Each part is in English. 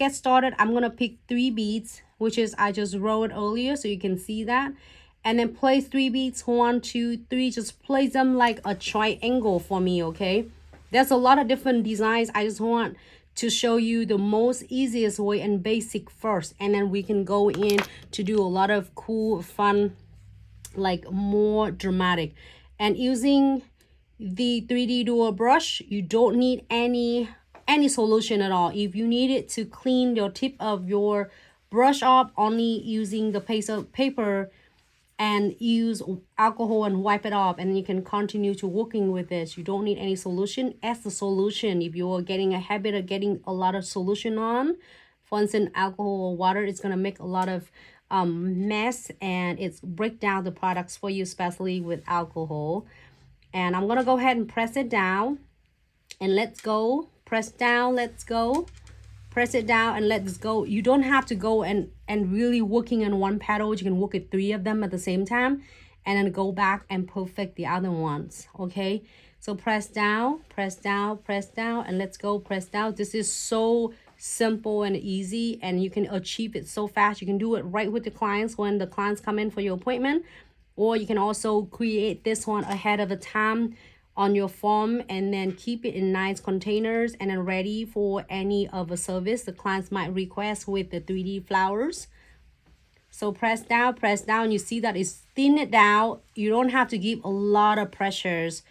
get started, I'm gonna pick 3 beads, which is I just wrote earlier, so you can see that. And then place 3 beads, 1, 2, 3. Just place them like a triangle for me, okay? There's a lot of different designs. I just want to show you the most easiest way and basic first, and then we can go in to do a lot of cool, fun, like more dramatic. And using the 3D dual brush, you don't need any solution at all. If you need it to clean your tip of your brush up, only using the piece of paper and use alcohol and wipe it off, and you can continue to working with this. You don't need any solution as the solution. If you're getting a habit of getting a lot of solution on, for instance alcohol or water, it's going to make a lot of mess, and it's break down the products for you, especially with alcohol. And I'm going to go ahead and press it down, and let's go. Press down, let's go. Press it down and let's go. You don't have to go and really working on one petal. You can work at 3 of them at the same time, and then go back and perfect the other ones, okay? So press down, press down, press down, and let's go. Press down. This is so simple and easy, and you can achieve it so fast. You can do it right with the clients when the clients come in for your appointment, or you can also create this one ahead of the time on your form, and then keep it in nice containers, and then ready for any of a service the clients might request with the 3D flowers. So press down. You see that it's thin it down. You don't have to give a lot of pressures,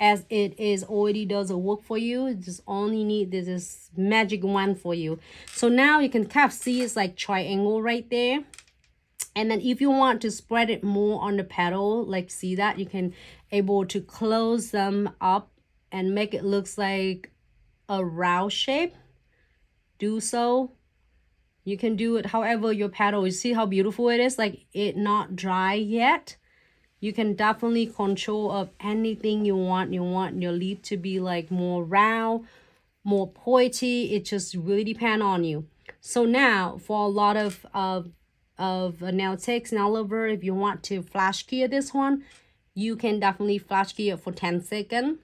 as it is already does the work for you. You just only need this magic wand for you. So now you can kind of see it's like triangle right there. And then if you want to spread it more on the petal, like see that, you can able to close them up and make it looks like a round shape. Do so. You can do it however your petal, you see how beautiful it is, like it not dry yet. You can definitely control of anything you want. You want your leaf to be like more round, more pointy. It just really depends on you. So now for a lot of nail techs, nail lover, if you want to flash cure this one, you can definitely flash cure for 10 seconds,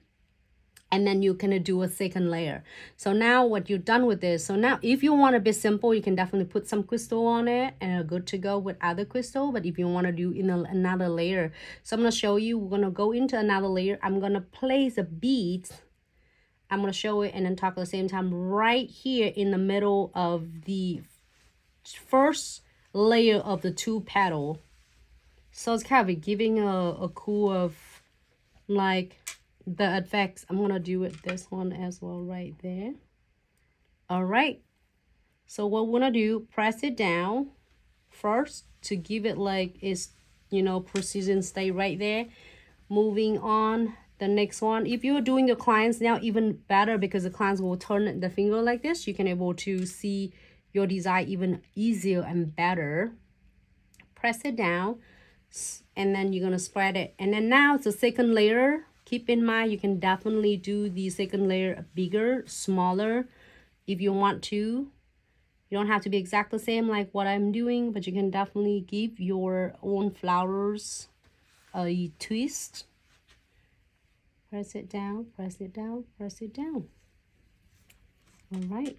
and then you can do a second layer. So now what you've done with this, so now if you want a bit simple, you can definitely put some crystal on it and are good to go with other crystal. But if you want to do in another layer, so I'm going to show you, we're going to go into another layer. I'm going to place a bead. I'm going to show it and then talk at the same time right here in the middle of the first layer of the 2 petal. So it's kind of giving a cool of like the effects. I'm gonna do it this one as well right there. All right, so what we're gonna do, press it down first to give it like is, you know, precision, stay right there. Moving on the next one, if you're doing the clients now, even better, because the clients will turn the finger like this, you can able to see your design even easier and better. Press it down, and then you're gonna spread it, and then now it's the second layer. Keep in mind you can definitely do the second layer bigger, smaller if you want to. You don't have to be exactly the same like what I'm doing, but you can definitely give your own flowers a twist. Press it down, press it down, press it down. All right,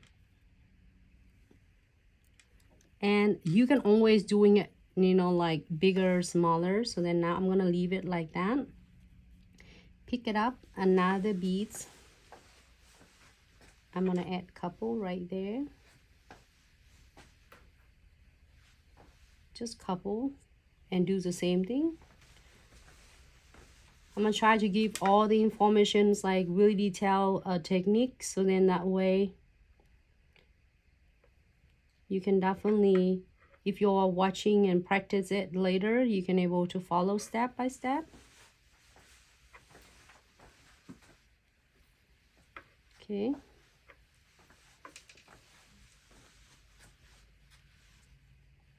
and you can always doing it, you know, like bigger, smaller. So then now I'm gonna leave it like that. Pick it up, another beads. I'm gonna add a couple right there, just couple, and do the same thing. I'm gonna try to give all the informations like really detailed techniques, so then that way you can definitely, if you're watching and practice it later, you can able to follow step by step. Okay.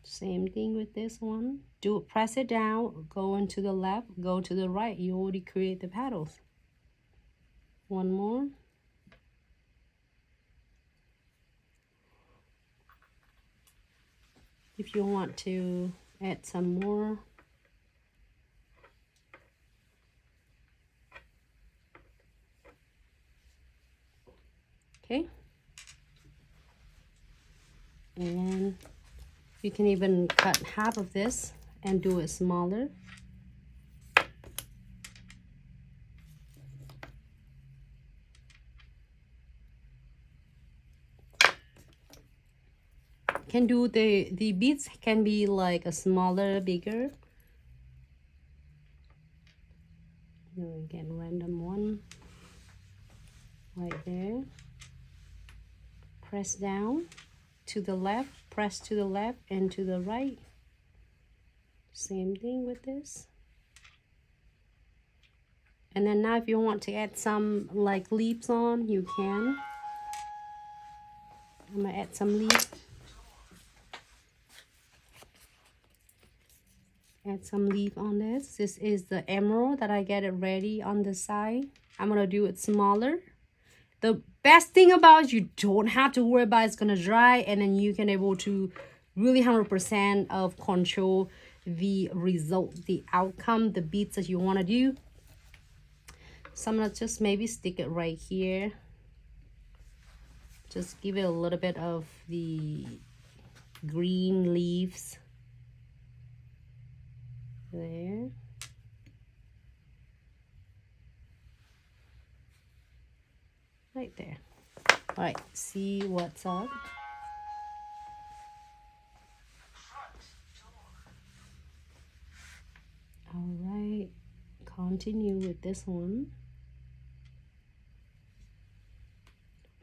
Same thing with this one. Do press it down, go into the left, go to the right. You already create the petals. One more. If you want to add some more. Okay. And you can even cut half of this and do it smaller. Can do the beads can be like a smaller, bigger. Again, random one right there. Press down to the left, press to the left and to the right. Same thing with this. And then now if you want to add some like leaves on, you can. I'm gonna add some leaves. Add some leaf on this. This is the emerald that I get it ready on the side. I'm gonna do it smaller. The best thing about it, you don't have to worry about it's gonna dry, and then you can able to really 100% of control the result, the outcome, the beads that you want to do. So I'm gonna just maybe stick it right here. Just give it a little bit of the green leaves there. Right there. All right, see what's up. All right, continue with this one.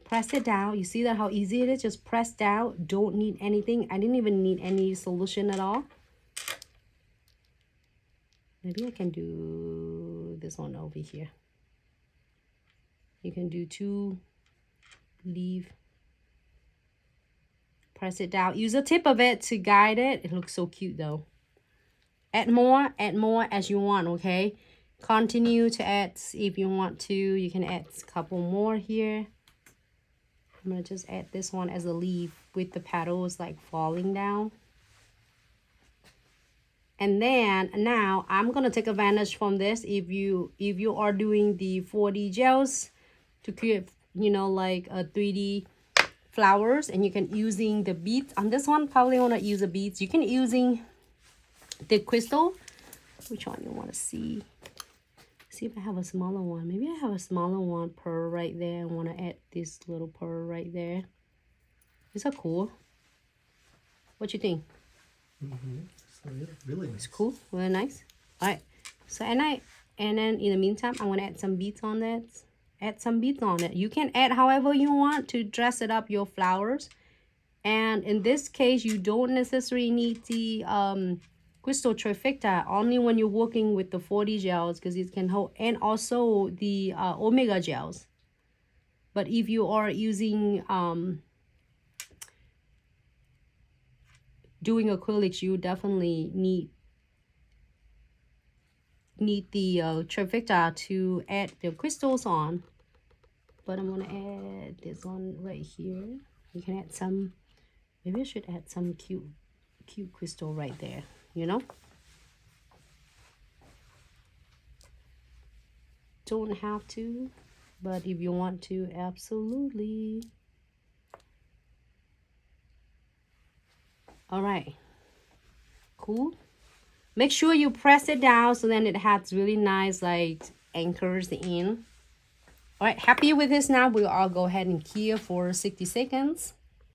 Press it down. You see that how easy it is? Just press down. Don't need anything. I didn't even need any solution at all. Maybe I can do this one over here. You can do 2 leaf. Press it down. Use the tip of it to guide it. It looks so cute though. Add more as you want, okay? Continue to add if you want to. You can add a couple more here. I'm gonna just add this one as a leaf with the petals like falling down. And then now I'm gonna take advantage from this. If you are doing the 4D gels to create, you know, like a 3D flowers, and you can using the beads on this one, probably want to use the beads. You can using the crystal. Which one you want to see? See if I have a smaller one. Maybe I have a smaller one pearl right there. I want to add this little pearl right there. Is that cool? What you think? Really nice. It's cool, really nice. All right. So and then in the meantime, I want to add some beads on that. Add some beads on it. You can add however you want to dress it up your flowers. And in this case, you don't necessarily need the crystal trifecta, only when you're working with the 4D gels, because it can hold, and also the omega gels. But if you are using doing acrylics, you definitely need the trifecta to add the crystals on. But I'm gonna add this one right here. You can add some, maybe I should add some cute crystal right there, you know. Don't have to, but if you want to, absolutely. All right, cool. Make sure you press it down so then it has really nice like anchors in. All right, happy with this now. We'll all go ahead and cure for 60 seconds.